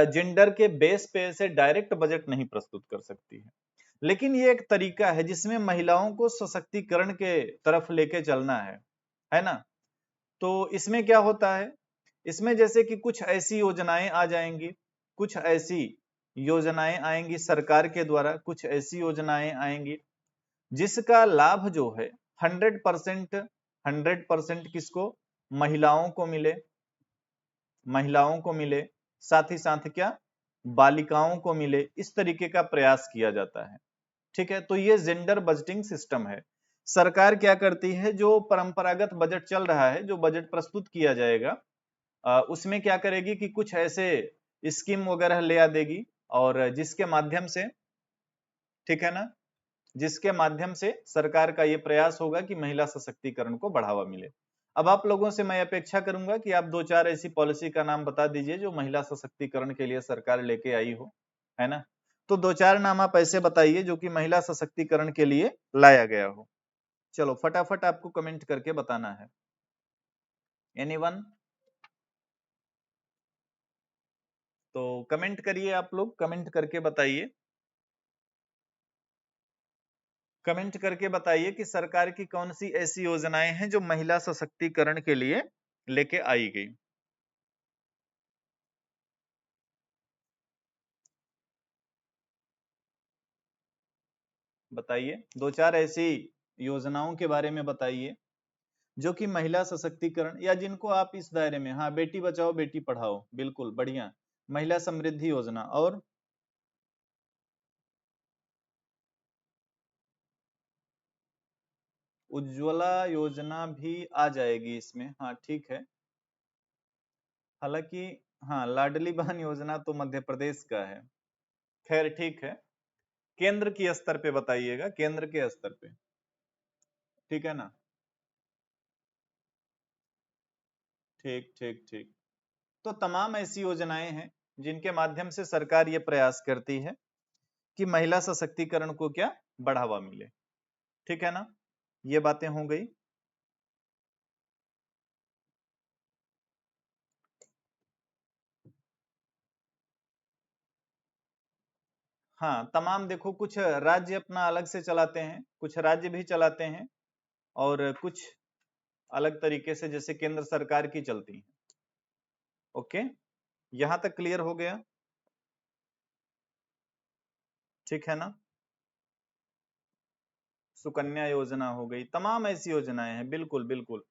जेंडर के बेस पे से डायरेक्ट बजट नहीं प्रस्तुत कर सकती है, लेकिन ये एक तरीका है जिसमें महिलाओं को सशक्तिकरण के तरफ लेके चलना है ना। तो इसमें क्या होता है, इसमें जैसे कि कुछ ऐसी योजनाएं आ जाएंगी, कुछ ऐसी योजनाएं आएंगी सरकार के द्वारा, कुछ ऐसी योजनाएं आएंगी जिसका लाभ जो है 100% किसको, महिलाओं को मिले, साथ ही साथ क्या, बालिकाओं को मिले, इस तरीके का प्रयास किया जाता है। ठीक है, तो ये जेंडर बजटिंग सिस्टम है। सरकार क्या करती है, जो परंपरागत बजट चल रहा है, जो बजट प्रस्तुत किया जाएगा, उसमें क्या करेगी कि कुछ ऐसे स्कीम वगैरह ले आ देगी और जिसके माध्यम से, ठीक है ना, जिसके माध्यम से सरकार का यह प्रयास होगा कि महिला सशक्तिकरण को बढ़ावा मिले। अब आप लोगों से मैं अपेक्षा करूंगा कि आप दो चार ऐसी पॉलिसी का नाम बता दीजिए जो महिला सशक्तिकरण के लिए सरकार लेके आई हो, है ना। तो दो चार नाम आप ऐसे बताइए जो कि महिला सशक्तिकरण के लिए लाया गया हो। चलो फटाफट आपको कमेंट करके बताना है। एनीवन? तो कमेंट करिए, आप लोग कमेंट करके बताइए, कमेंट करके बताइए कि सरकार की कौन सी ऐसी योजनाएं हैं जो महिला सशक्तिकरण के लिए लेके आई गई। बताइए, दो चार ऐसी योजनाओं के बारे में बताइए जो कि महिला सशक्तिकरण या जिनको आप इस दायरे में, हाँ, बेटी बचाओ बेटी पढ़ाओ, बिल्कुल बढ़िया, महिला समृद्धि योजना, और उज्ज्वला योजना भी आ जाएगी इसमें, हाँ ठीक है। हालांकि हाँ, लाडली बहन योजना तो मध्य प्रदेश का है, खैर ठीक है। केंद्र की स्तर पे बताइएगा, केंद्र के स्तर पे, ठीक है ना। ठीक ठीक ठीक। तो तमाम ऐसी योजनाएं हैं जिनके माध्यम से सरकार ये प्रयास करती है कि महिला सशक्तिकरण को क्या बढ़ावा मिले। ठीक है ना, ये बातें हो गई। हाँ, तमाम देखो, कुछ राज्य अपना अलग से चलाते हैं, कुछ राज्य भी चलाते हैं, और कुछ अलग तरीके से जैसे केंद्र सरकार की चलती है। ओके, यहां तक क्लियर हो गया? ठीक है ना। सुकन्या योजना हो गई, तमाम ऐसी योजनाएं हैं, बिल्कुल बिल्कुल।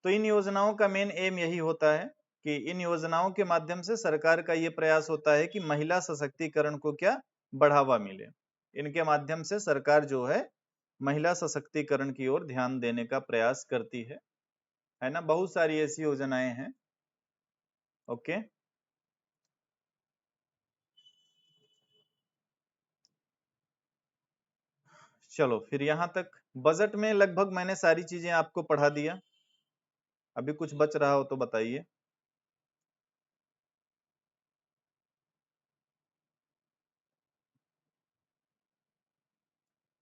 तो इन योजनाओं का मेन एम यही होता है कि इन योजनाओं के माध्यम से सरकार का ये प्रयास होता है कि महिला सशक्तिकरण को क्या बढ़ावा मिले। इनके माध्यम से सरकार जो है महिला सशक्तिकरण की ओर ध्यान देने का प्रयास करती है ना। बहुत सारी ऐसी योजनाएं हैं। ओके, चलो फिर यहां तक बजट में लगभग मैंने सारी चीजें आपको पढ़ा दिया। अभी कुछ बच रहा हो तो बताइए।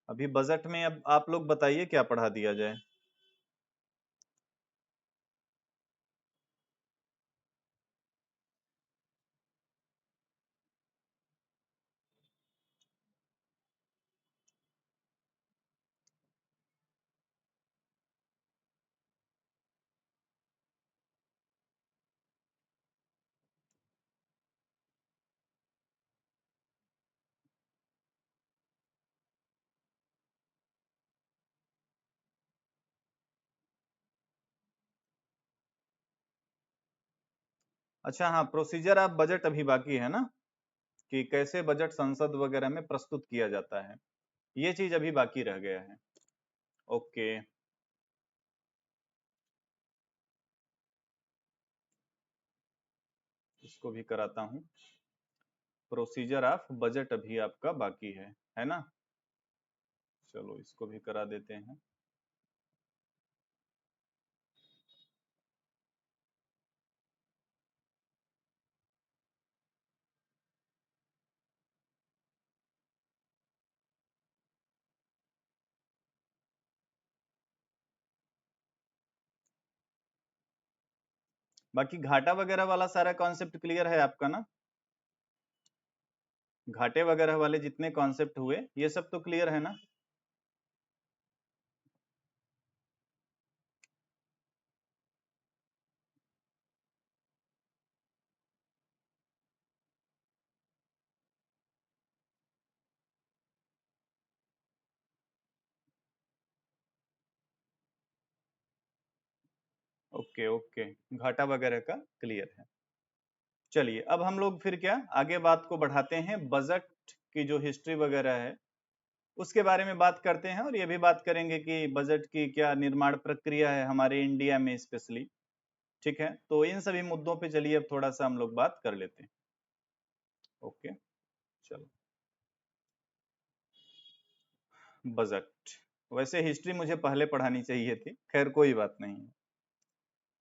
अभी बजट में अब आप लोग बताइए क्या पढ़ा दिया जाए। अच्छा, हाँ, प्रोसीजर आप बजट अभी बाकी है ना, कि कैसे बजट संसद वगैरह में प्रस्तुत किया जाता है, ये चीज अभी बाकी रह गया है। ओके, इसको भी कराता हूँ। प्रोसीजर ऑफ बजट अभी आपका बाकी है ना। चलो इसको भी करा देते हैं। बाकी घाटा वगैरह वाला सारा कॉन्सेप्ट क्लियर है आपका ना? घाटे वगैरह वाले जितने कॉन्सेप्ट हुए ये सब तो क्लियर है ना? ओके ओके, घाटा वगैरह का क्लियर है। चलिए अब हम लोग फिर क्या आगे बात को बढ़ाते हैं, बजट की जो हिस्ट्री वगैरह है उसके बारे में बात करते हैं, और ये भी बात करेंगे कि बजट की क्या निर्माण प्रक्रिया है हमारे इंडिया में स्पेशली। ठीक है, तो इन सभी मुद्दों पे चलिए अब थोड़ा सा हम लोग बात कर लेते हैं। ओके, चलो। बजट, वैसे हिस्ट्री मुझे पहले पढ़ानी चाहिए थी, खैर कोई बात नहीं है।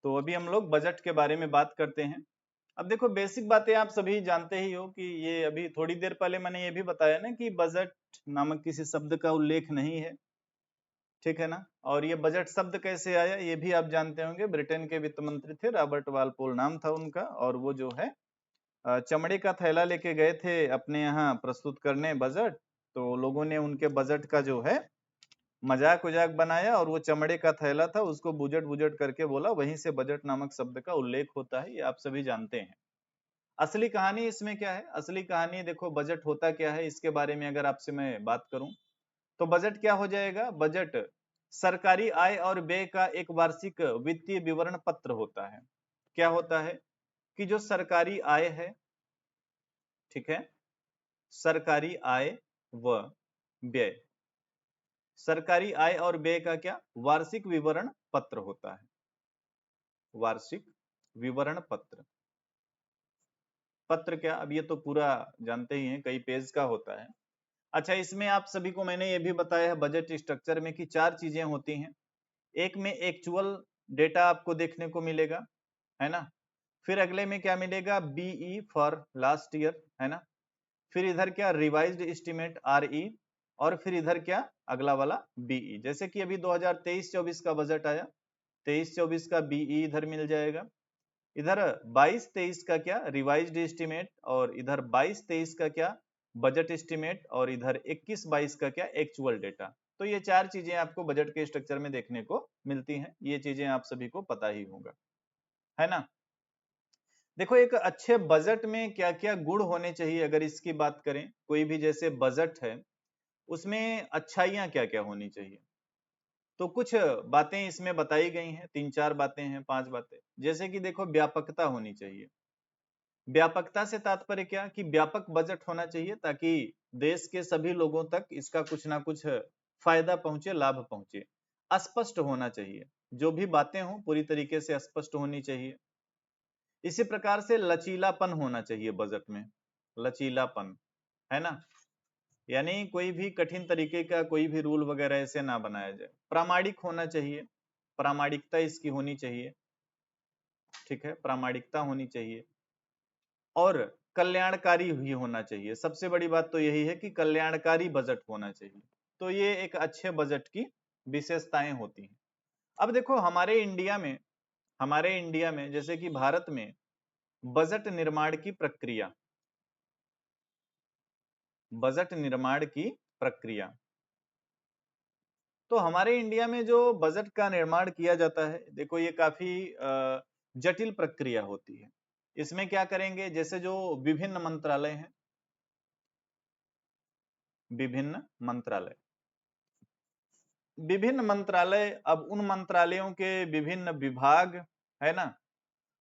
तो अभी हम लोग बजट के बारे में बात करते हैं। अब देखो, बेसिक बातें आप सभी जानते ही हो कि ये अभी थोड़ी देर पहले मैंने ये भी बताया ना कि बजट नामक किसी शब्द का उल्लेख नहीं है। ठीक है ना। और ये बजट शब्द कैसे आया ये भी आप जानते होंगे, ब्रिटेन के वित्त मंत्री थे, रॉबर्ट वालपोल नाम था उनका, और वो जो है चमड़े का थैला लेके गए थे अपने यहाँ प्रस्तुत करने बजट। तो लोगों ने उनके बजट का जो है मजाक उजाक बनाया, और वो चमड़े का थैला था उसको बुजट बुजट करके बोला, वहीं से बजट नामक शब्द का उल्लेख होता है, ये आप सभी जानते हैं। असली कहानी इसमें क्या है, असली कहानी देखो, बजट होता क्या है इसके बारे में अगर आपसे मैं बात करूं तो बजट क्या हो जाएगा। बजट सरकारी आय और व्यय का एक वार्षिक वित्तीय विवरण पत्र होता है। क्या होता है कि जो सरकारी आय है, ठीक है, सरकारी आय व व्यय, सरकारी आय और व्यय का क्या वार्षिक विवरण पत्र होता है। वार्षिक विवरण पत्र, पत्र क्या, अब ये तो पूरा जानते ही हैं, कई पेज का होता है। अच्छा, इसमें आप सभी को मैंने ये भी बताया है बजट स्ट्रक्चर में कि चार चीजें होती हैं। एक में एक्चुअल डेटा आपको देखने को मिलेगा, है ना। फिर अगले में क्या मिलेगा, बीई फॉर लास्ट ईयर, है ना। फिर इधर क्या रिवाइज्ड एस्टिमेट RE, और फिर इधर क्या अगला वाला BE। जैसे कि अभी 2023-24 का बजट आया, 23-24 का BE इधर मिल जाएगा, इधर 22-23 का क्या रिवाइज्ड एस्टिमेट, और इधर 22-23 का क्या बजट एस्टिमेट, और इधर 21-22 का क्या एक्चुअल डेटा। तो ये चार चीजें आपको बजट के स्ट्रक्चर में देखने को मिलती हैं, ये चीजें आप सभी को पता ही होगा, है ना। देखो एक अच्छे बजट में क्या क्या गुण होने चाहिए, अगर इसकी बात करें, कोई भी जैसे बजट है उसमें अच्छाइयां क्या क्या होनी चाहिए, तो कुछ बातें इसमें बताई गई हैं, 3-4 बातें हैं, 5 बातें। जैसे कि देखो व्यापकता होनी चाहिए। व्यापकता से तात्पर्य क्या कि व्यापक बजट होना चाहिए ताकि देश के सभी लोगों तक इसका कुछ ना कुछ फायदा पहुंचे, लाभ पहुंचे। स्पष्ट होना चाहिए, जो भी बातें हों पूरी तरीके से स्पष्ट होनी चाहिए। इसी प्रकार से लचीलापन होना चाहिए बजट में, लचीलापन, है ना। यानी कोई भी कठिन तरीके का कोई भी रूल वगैरह ऐसे ना बनाया जाए। प्रामाणिक होना चाहिए, प्रामाणिकता इसकी होनी चाहिए, ठीक है, प्रामाणिकता होनी चाहिए। और कल्याणकारी भी होना चाहिए, सबसे बड़ी बात तो यही है कि कल्याणकारी बजट होना चाहिए। तो ये एक अच्छे बजट की विशेषताएं होती हैं। अब देखो हमारे इंडिया में जैसे कि भारत में बजट निर्माण की प्रक्रिया, बजट निर्माण की प्रक्रिया, तो हमारे इंडिया में जो बजट का निर्माण किया जाता है, देखो ये काफी जटिल प्रक्रिया होती है। इसमें क्या करेंगे, जैसे जो विभिन्न मंत्रालय हैं, विभिन्न मंत्रालय, विभिन्न मंत्रालय, अब उन मंत्रालयों के विभिन्न विभाग, है ना,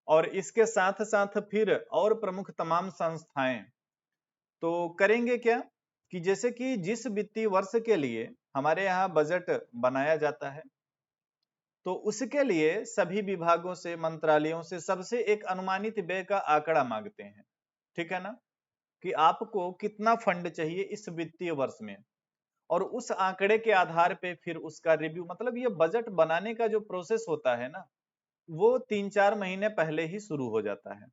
और इसके साथ साथ फिर और प्रमुख तमाम संस्थाएं, तो करेंगे क्या कि जैसे कि जिस वित्तीय वर्ष के लिए हमारे यहाँ बजट बनाया जाता है, तो उसके लिए सभी विभागों से, मंत्रालयों से सबसे एक अनुमानित व्यय का आंकड़ा मांगते हैं, ठीक है ना, कि आपको कितना फंड चाहिए इस वित्तीय वर्ष में, और उस आंकड़े के आधार पे फिर उसका रिव्यू, मतलब ये बजट बनाने का जो प्रोसेस होता है ना, वो 3-4 महीने पहले ही शुरू हो जाता है,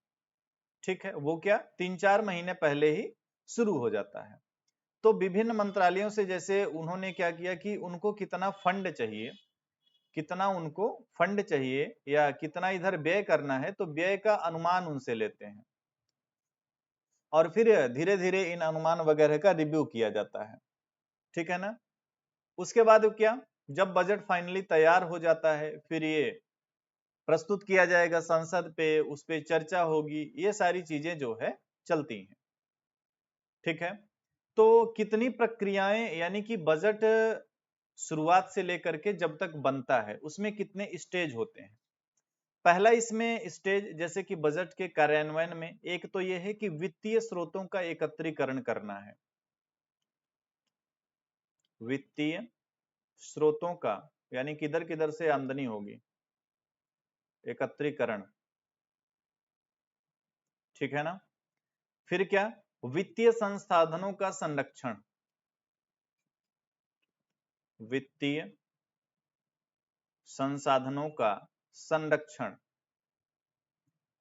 ठीक है, वो क्या 3-4 महीने पहले ही शुरू हो जाता है। तो विभिन्न मंत्रालयों से जैसे उन्होंने क्या किया कि उनको कितना फंड चाहिए, कितना उनको फंड चाहिए या कितना इधर व्यय करना है, तो व्यय का अनुमान उनसे लेते हैं, और फिर धीरे धीरे इन अनुमान वगैरह का रिव्यू किया जाता है, ठीक है ना। उसके बाद क्या, जब बजट फाइनली तैयार हो जाता है, फिर ये प्रस्तुत किया जाएगा संसद पे, उस पे चर्चा होगी, ये सारी चीजें जो है चलती हैं, ठीक है। तो कितनी प्रक्रियाएं, यानी कि बजट शुरुआत से लेकर के जब तक बनता है उसमें कितने स्टेज होते हैं। पहला इसमें स्टेज, जैसे कि बजट के कार्यान्वयन में, एक तो यह है कि वित्तीय स्रोतों का एकत्रीकरण करना है, वित्तीय स्रोतों का, यानी किधर किधर से आमदनी होगी, एकत्रीकरण, ठीक है ना। फिर क्या, वित्तीय संसाधनों का संरक्षण, वित्तीय संसाधनों का संरक्षण।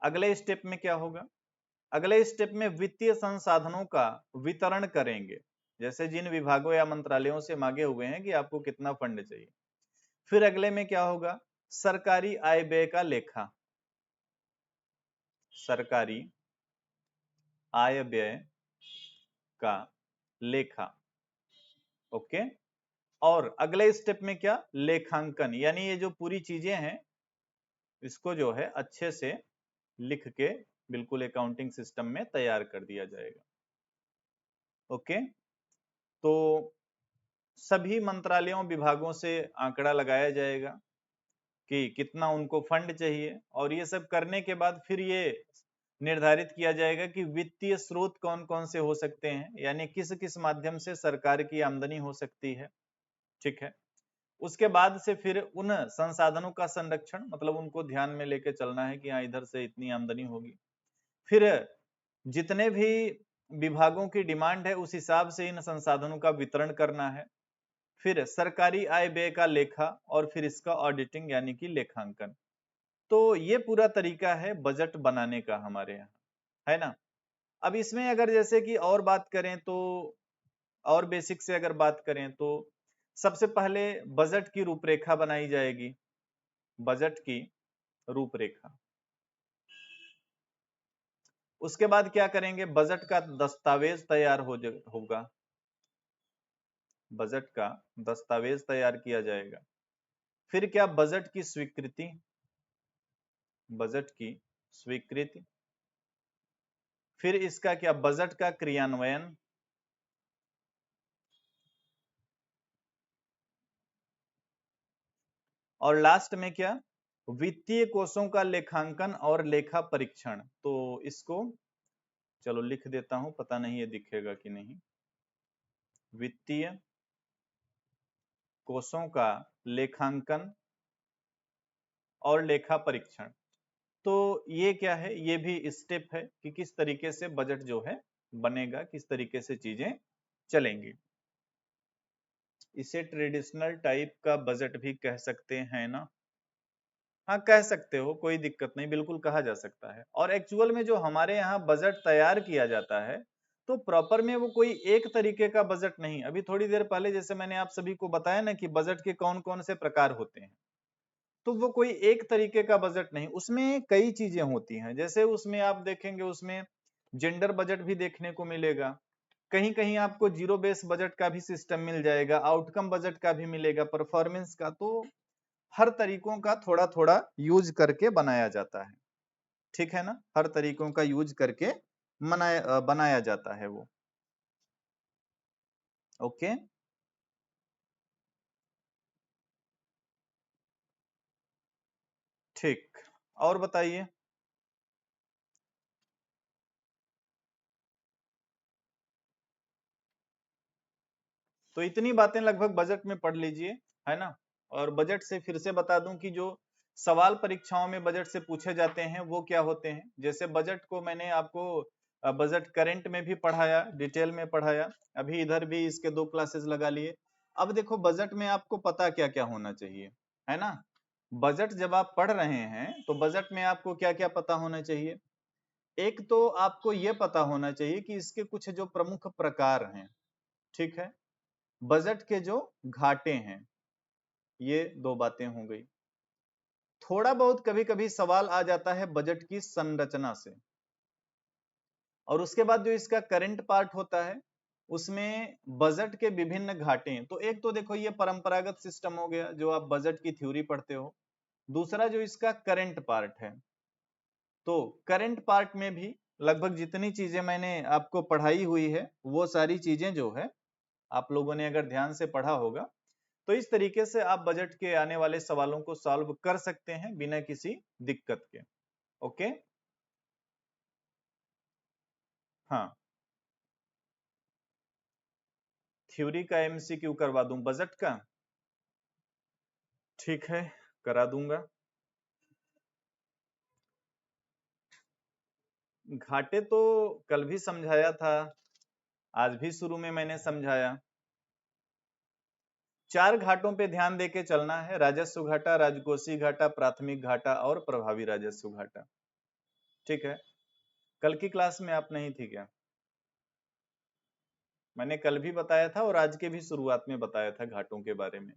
अगले स्टेप में क्या होगा, अगले स्टेप में वित्तीय संसाधनों का वितरण करेंगे, जैसे जिन विभागों या मंत्रालयों से मांगे हुए हैं कि आपको कितना फंड चाहिए। फिर अगले में क्या होगा, सरकारी आय व्यय का लेखा, सरकारी आय व्यय का लेखा, ओके। और अगले स्टेप में क्या, लेखांकन, यानी ये जो पूरी चीजें हैं इसको जो है अच्छे से लिख के बिल्कुल अकाउंटिंग सिस्टम में तैयार कर दिया जाएगा, ओके। तो सभी मंत्रालयों विभागों से आंकड़ा लगाया जाएगा कि कितना उनको फंड चाहिए, और ये सब करने के बाद फिर ये निर्धारित किया जाएगा कि वित्तीय स्रोत कौन कौन से हो सकते हैं, यानी किस किस माध्यम से सरकार की आमदनी हो सकती है, ठीक है। उसके बाद से फिर उन संसाधनों का संरक्षण, मतलब उनको ध्यान में लेके चलना है कि हाँ इधर से इतनी आमदनी होगी। फिर जितने भी विभागों की डिमांड है उस हिसाब से इन संसाधनों का वितरण करना है। फिर सरकारी आय व्यय का लेखा, और फिर इसका ऑडिटिंग यानी कि लेखांकन। तो ये पूरा तरीका है बजट बनाने का हमारे यहाँ, है ना। अब इसमें अगर जैसे कि और बात करें तो, और बेसिक से अगर बात करें तो सबसे पहले बजट की रूपरेखा बनाई जाएगी। बजट की रूपरेखा। उसके बाद क्या करेंगे, बजट का दस्तावेज तैयार होगा। बजट का दस्तावेज तैयार किया जाएगा। फिर क्या, बजट की स्वीकृति। बजट की स्वीकृति। फिर इसका क्या, बजट का क्रियान्वयन। और लास्ट में क्या, वित्तीय कोषों का लेखांकन और लेखा परीक्षण। तो इसको चलो लिख देता हूं, पता नहीं ये दिखेगा कि नहीं। वित्तीय कोषों का लेखांकन और लेखा परीक्षण। तो ये क्या है, ये भी स्टेप है कि किस तरीके से बजट जो है बनेगा, किस तरीके से चीजें चलेंगी। इसे ट्रेडिशनल टाइप का बजट भी कह सकते हैं ना। हाँ कह सकते हो, कोई दिक्कत नहीं, बिल्कुल कहा जा सकता है। और एक्चुअल में जो हमारे यहाँ बजट तैयार किया जाता है तो प्रॉपर में वो कोई एक तरीके का बजट नहीं। अभी थोड़ी देर पहले जैसे मैंने आप सभी को बताया ना कि बजट के कौन कौन से प्रकार होते हैं, तो वो कोई एक तरीके का बजट नहीं, उसमें कई चीजें होती हैं। जैसे उसमें आप देखेंगे, उसमें जेंडर बजट भी देखने को मिलेगा, कहीं कहीं आपको जीरो बेस बजट का भी सिस्टम मिल जाएगा, आउटकम बजट का भी मिलेगा, परफॉर्मेंस का। तो हर तरीकों का थोड़ा थोड़ा यूज करके बनाया जाता है, ठीक है ना। हर तरीकों का यूज करके बनाया जाता है वो। ओके, ठीक। और बताइए। तो इतनी बातें लगभग बजट में पढ़ लीजिए, है ना। और बजट से फिर से बता दूं कि जो सवाल परीक्षाओं में बजट से पूछे जाते हैं वो क्या होते हैं। जैसे बजट को मैंने आपको बजट करंट में भी पढ़ाया, डिटेल में पढ़ाया, अभी इधर भी इसके 2 क्लासेस लगा लिए। अब देखो बजट में आपको पता क्या क्या होना चाहिए, है ना। बजट जब आप पढ़ रहे हैं तो बजट में आपको क्या क्या पता होना चाहिए। एक तो आपको यह पता होना चाहिए कि इसके कुछ जो प्रमुख प्रकार हैं, ठीक है। बजट के जो घाटे हैं, ये 2 बातें हो गई। थोड़ा बहुत कभी कभी सवाल आ जाता है बजट की संरचना से। और उसके बाद जो इसका करंट पार्ट होता है, उसमें बजट के विभिन्न घाटे हैं। तो एक तो देखो ये परंपरागत सिस्टम हो गया जो आप बजट की थ्योरी पढ़ते हो। दूसरा जो इसका करंट पार्ट है, तो करंट पार्ट में भी लगभग जितनी चीजें मैंने आपको पढ़ाई हुई है वो सारी चीजें जो है आप लोगों ने अगर ध्यान से पढ़ा होगा तो इस तरीके से आप बजट के आने वाले सवालों को सॉल्व कर सकते हैं बिना किसी दिक्कत के। ओके। हाँ, थ्योरी का एमसीक्यू करवा दूं बजट का, ठीक है, करा दूंगा। घाटे तो कल भी समझाया था, आज भी शुरू में मैंने समझाया। 4 घाटों पे ध्यान देके चलना है, राजस्व घाटा, राजकोषीय घाटा, प्राथमिक घाटा और प्रभावी राजस्व घाटा। ठीक है। कल की क्लास में आप नहीं थी क्या? मैंने कल भी बताया था और आज के भी शुरुआत में बताया था घाटों के बारे में।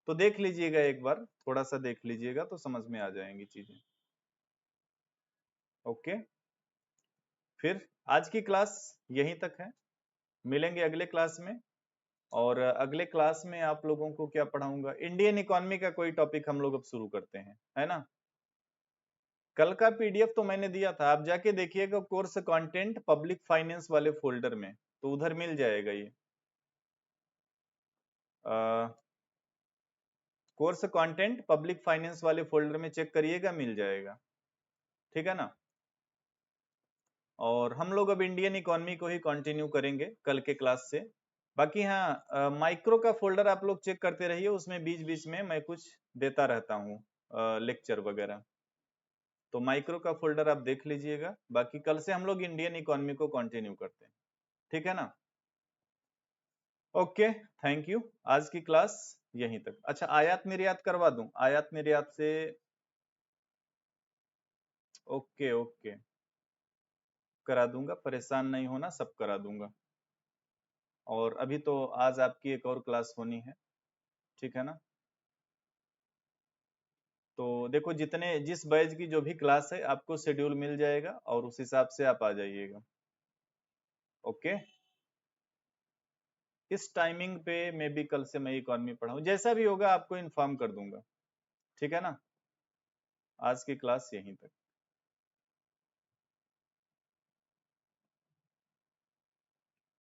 तो देख लीजिएगा, एक बार थोड़ा सा देख लीजिएगा तो समझ में आ जाएंगी चीजें। ओके। फिर आज की क्लास यहीं तक है, मिलेंगे अगले क्लास में। और अगले क्लास में आप लोगों को क्या पढ़ाऊंगा, इंडियन इकोनॉमी का कोई टॉपिक हम लोग अब शुरू करते हैं, है ना। कल का पीडीएफ तो मैंने दिया था, आप जाके देखिएगा कोर्स कंटेंट पब्लिक फाइनेंस वाले फोल्डर में, तो उधर मिल जाएगा ये कोर्स कंटेंट पब्लिक फाइनेंस वाले फोल्डर में चेक करिएगा, मिल जाएगा, ठीक है ना। और हम लोग अब इंडियन इकोनॉमी को ही कंटिन्यू करेंगे कल के क्लास से। बाकी हाँ, माइक्रो का फोल्डर आप लोग चेक करते रहिए, उसमें बीच बीच में मैं कुछ देता रहता हूँ लेक्चर वगैरह। तो माइक्रो का फोल्डर आप देख लीजिएगा। बाकी कल से हम लोग इंडियन इकोनॉमी को कंटिन्यू करते हैं, ठीक है ना। Okay, thank you. आज की क्लास यहीं तक। अच्छा, आयात निर्यात करवा दूं, आयात निर्यात से। Okay okay. करा दूंगा, परेशान नहीं होना, सब करा दूंगा। और अभी तो आज आपकी एक और क्लास होनी है, ठीक है ना। तो देखो जिस बैच की जो भी क्लास है आपको शेड्यूल मिल जाएगा और उस हिसाब से आप आ जाइएगा। ओके, इस टाइमिंग पे मैं भी कल से मैं इकॉनमी पढ़ाऊँ, जैसा भी होगा आपको इन्फॉर्म कर दूंगा, ठीक है ना। आज की क्लास यहीं तक।